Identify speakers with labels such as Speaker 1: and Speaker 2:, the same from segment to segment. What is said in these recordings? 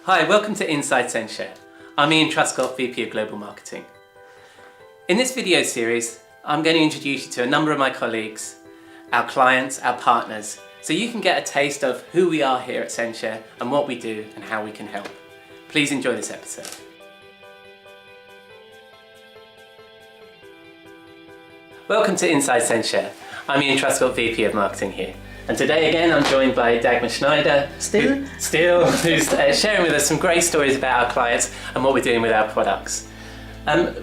Speaker 1: Hi, welcome to Inside Censhare. I'm Ian Truscott, VP of Global Marketing. In this video series, I'm going to introduce you to a number of my colleagues, our clients, our partners, so you can get a taste of who we are here at Censhare and what we do and how we can help. Please enjoy this episode. Welcome to Inside Censhare. I'm Ian Truscott, VP of Marketing here. And today again, I'm joined by Dagmar Schneider, who's sharing with us some great stories about our clients and what we're doing with our products.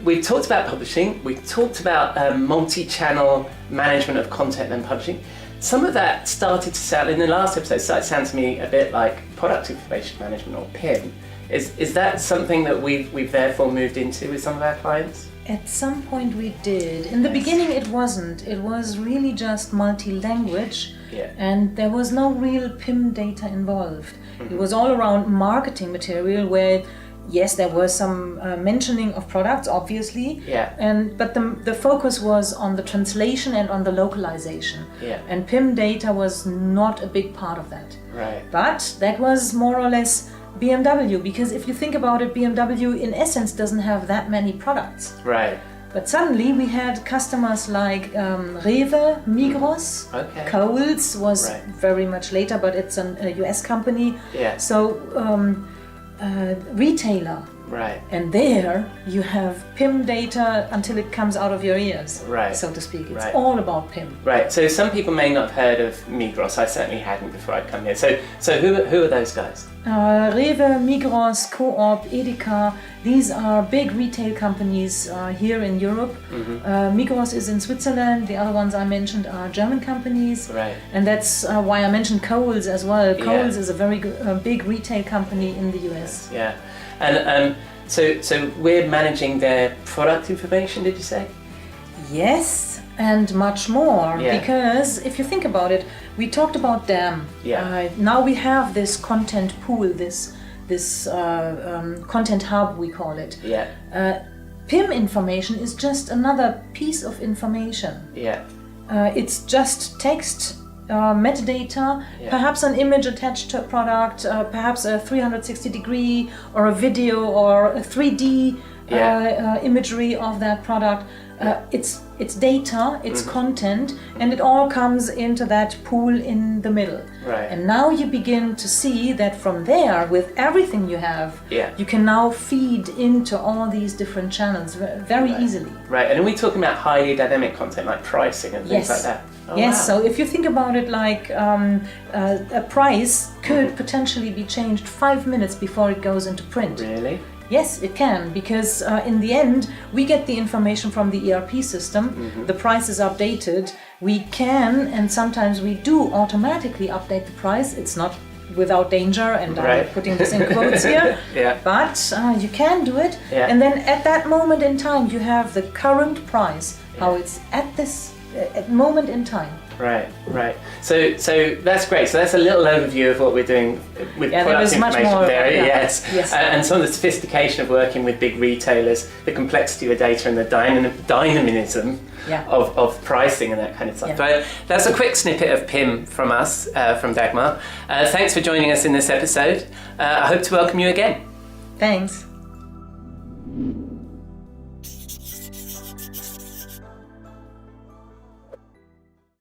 Speaker 1: We've talked about publishing, we've talked about multi-channel management of content and publishing. Some of that started to sound, in the last episode, started to sound to me a bit like product information management or PIM. Is that something that we've therefore moved into with some of our clients?
Speaker 2: At some point we did. In the beginning it wasn't. It was really just multi-language, and there was no real PIM data involved. Mm-hmm. It was all around marketing material where, yes, there was some mentioning of products, obviously, but the focus was on the translation and on the localization. And PIM data was not a big part of that.
Speaker 1: Right.
Speaker 2: But that was more or less BMW, because if you think about it, BMW in essence doesn't have that many products.
Speaker 1: Right.
Speaker 2: But suddenly we had customers like Rewe, Migros, Coles was very much later, but it's a US company.
Speaker 1: Yeah.
Speaker 2: So retailer.
Speaker 1: Right.
Speaker 2: And there you have PIM data until it comes out of your ears, so to speak. It's all about PIM.
Speaker 1: Right. So some people may not have heard of Migros. I certainly hadn't before I'd come here. So who are those guys?
Speaker 2: Rewe, Migros, Coop, Edeka. These are big retail companies here in Europe. Mm-hmm. Migros is in Switzerland. The other ones I mentioned are German companies.
Speaker 1: Right.
Speaker 2: And that's why I mentioned Coles as well. Coles is a very big retail company in the US.
Speaker 1: Yeah. And so we're managing their product information, did you say?
Speaker 2: Yes, and much more. Because if you think about it, we talked about them. Now we have this content pool, this content hub, we call it. PIM information is just another piece of information. It's just text, metadata, perhaps an image attached to a product, perhaps a 360 degree or a video or a 3D imagery of that product. It's data, it's content, and it all comes into that pool in the middle. And now you begin to see that from there, with everything you have, you can now feed into all these different channels very easily.
Speaker 1: Right, and are we talking about highly dynamic content like pricing and things like that?
Speaker 2: Oh, yes, so if you think about it like a price could potentially be changed 5 minutes before it goes into print.
Speaker 1: Really?
Speaker 2: Yes, it can, because in the end, we get the information from the ERP system, the price is updated, we can, and sometimes we do automatically update the price. It's not without danger, and I'm putting this in quotes here, but you can do it, and then at that moment in time, you have the current price, how it's at this moment in time. Right.
Speaker 1: So that's great. So that's a little overview of what we're doing with product information there. Yes. And some of the sophistication of working with big retailers, the complexity of the data and the dynamism of pricing and that kind of stuff. But that's a quick snippet of PIM from us, from Dagmar. Thanks for joining us in this episode. I hope to welcome you again.
Speaker 2: Thanks.